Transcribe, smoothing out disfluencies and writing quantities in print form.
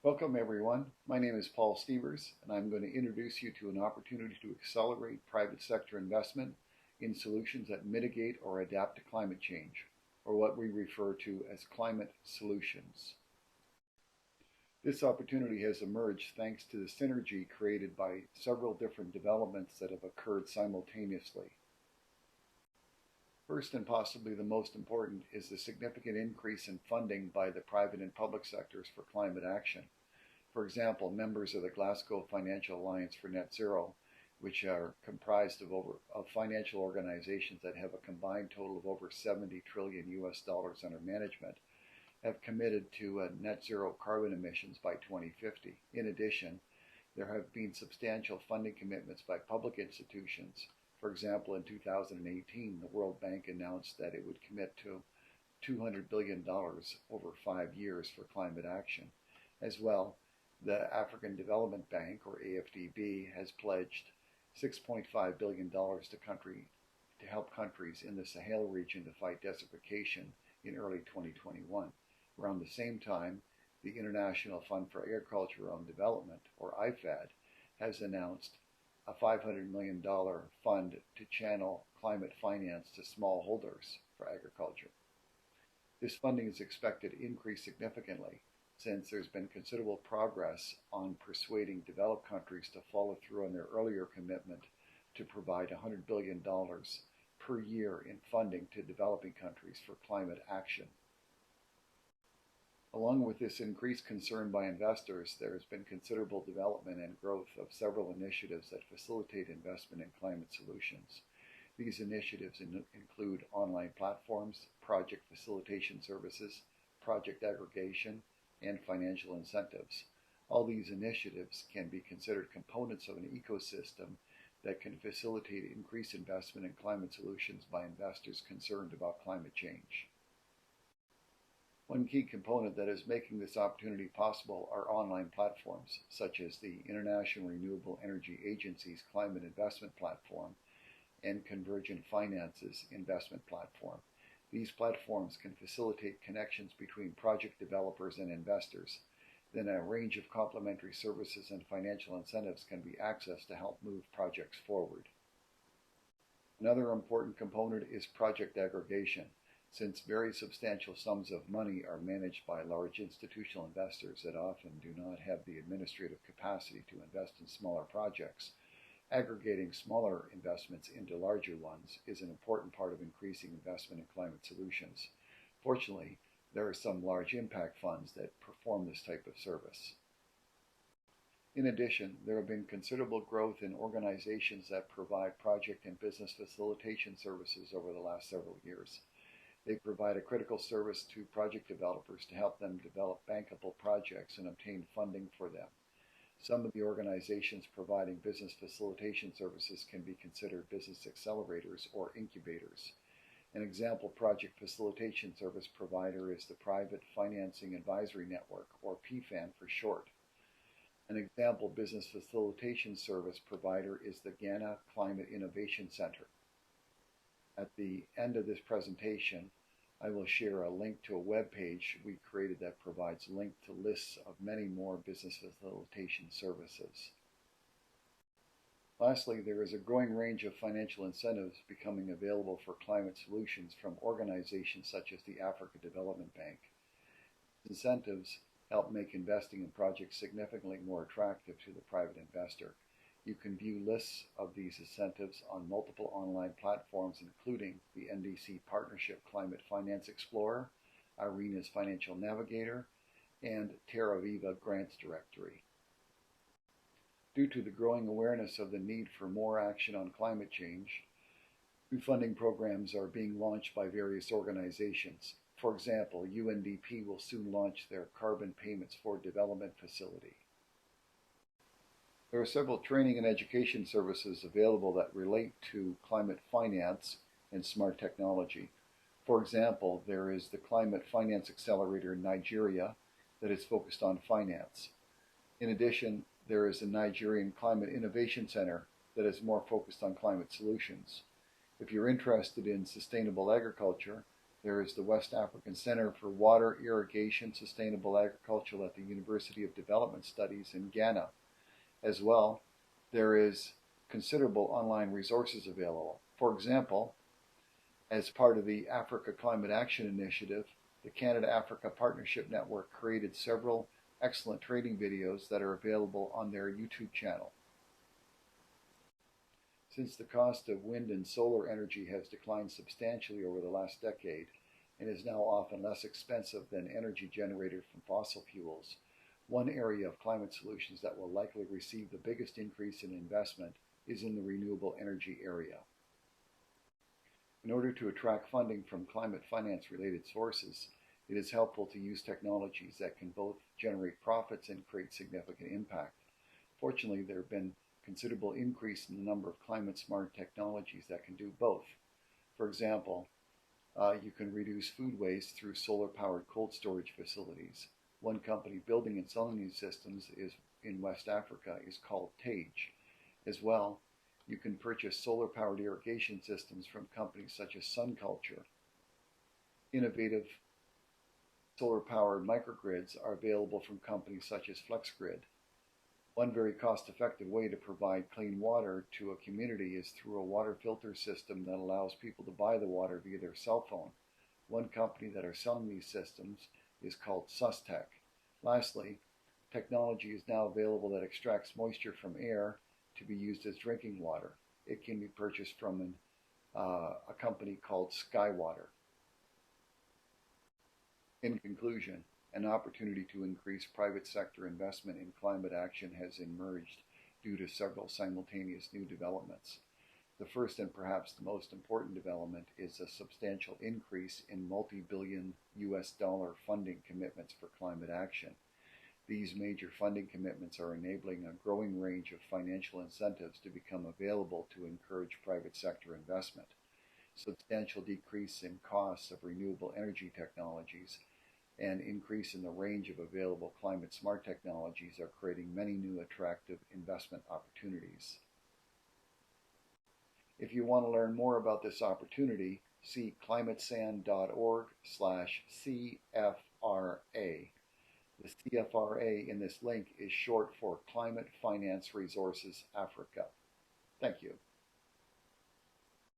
Welcome everyone. My name is Paul Stevers, and I'm going to introduce you to an opportunity to accelerate private sector investment in solutions that mitigate or adapt to climate change, or what we refer to as climate solutions. This opportunity has emerged thanks to the synergy created by several different developments that have occurred simultaneously. First, and possibly the most important, is the significant increase in funding by the private and public sectors for climate action. For example, members of the Glasgow Financial Alliance for Net Zero, which are comprised of financial organizations that have a combined total of over 70 trillion US dollars under management, have committed to net zero carbon emissions by 2050. In addition, there have been substantial funding commitments by public institutions. For example, in 2018, the World Bank announced that it would commit to $200 billion over 5 years for climate action. As well, the African Development Bank, or AFDB, has pledged $6.5 billion to help countries in the Sahel region to fight desertification in early 2021. Around the same time, the International Fund for Agricultural and Development, or IFAD, has announced a $500 million fund to channel climate finance to smallholders for agriculture. This funding is expected to increase significantly since there's been considerable progress on persuading developed countries to follow through on their earlier commitment to provide $100 billion per year in funding to developing countries for climate action. Along with this increased concern by investors, there has been considerable development and growth of several initiatives that facilitate investment in climate solutions. These initiatives include online platforms, project facilitation services, project aggregation, and financial incentives. All these initiatives can be considered components of an ecosystem that can facilitate increased investment in climate solutions by investors concerned about climate change. One key component that is making this opportunity possible are online platforms, such as the International Renewable Energy Agency's Climate Investment Platform and Convergent Finance's Investment Platform. These platforms can facilitate connections between project developers and investors. Then a range of complementary services and financial incentives can be accessed to help move projects forward. Another important component is project aggregation. Since very substantial sums of money are managed by large institutional investors that often do not have the administrative capacity to invest in smaller projects, aggregating smaller investments into larger ones is an important part of increasing investment in climate solutions. Fortunately, there are some large impact funds that perform this type of service. In addition, there have been considerable growth in organizations that provide project and business facilitation services over the last several years. They provide a critical service to project developers to help them develop bankable projects and obtain funding for them. Some of the organizations providing business facilitation services can be considered business accelerators or incubators. An example project facilitation service provider is the Private Financing Advisory Network, or PFAN for short. An example business facilitation service provider is the Ghana Climate Innovation Center. At the end of this presentation, I will share a link to a web page we created that provides links to lists of many more business facilitation services. Lastly, there is a growing range of financial incentives becoming available for climate solutions from organizations such as the African Development Bank. Incentives help make investing in projects significantly more attractive to the private investor. You can view lists of these incentives on multiple online platforms, including the NDC Partnership Climate Finance Explorer, IRENA's Financial Navigator, and Terra Viva Grants Directory. Due to the growing awareness of the need for more action on climate change, new funding programs are being launched by various organizations. For example, UNDP will soon launch their Carbon Payments for Development facility. There are several training and education services available that relate to climate finance and smart technology. For example, there is the Climate Finance Accelerator in Nigeria that is focused on finance. In addition, there is the Nigerian Climate Innovation Center that is more focused on climate solutions. If you're interested in sustainable agriculture, There is the West African Center for Water, Irrigation, Sustainable Agriculture at the University of Development Studies in Ghana. As well, there is considerable online resources available. For example, as part of the Africa Climate Action Initiative, the Canada-Africa Partnership Network created several excellent training videos that are available on their YouTube channel. Since the cost of wind and solar energy has declined substantially over the last decade and is now often less expensive than energy generated from fossil fuels, one area of climate solutions that will likely receive the biggest increase in investment is in the renewable energy area. In order to attract funding from climate finance-related sources, it is helpful to use technologies that can both generate profits and create significant impact. Fortunately, there have been considerable increase in the number of climate-smart technologies that can do both. For example, you can reduce food waste through solar-powered cold storage facilities. One company building and selling these systems in West Africa is called Tage. As well, you can purchase solar-powered irrigation systems from companies such as Sun Culture. Innovative solar-powered microgrids are available from companies such as FlexGrid. One very cost-effective way to provide clean water to a community is through a water filter system that allows people to buy the water via their cell phone. One company that are selling these systems is called Sustec. Lastly, technology is now available that extracts moisture from air to be used as drinking water. It can be purchased from a company called Skywater. In conclusion, an opportunity to increase private sector investment in climate action has emerged due to several simultaneous new developments. The first and perhaps the most important development is a substantial increase in multi-billion US dollar funding commitments for climate action. These major funding commitments are enabling a growing range of financial incentives to become available to encourage private sector investment. Substantial decrease in costs of renewable energy technologies and increase in the range of available climate-smart technologies are creating many new attractive investment opportunities. If you want to learn more about this opportunity, see climatesand.org/CFRA. The CFRA in this link is short for Climate Finance Resources Africa. Thank you.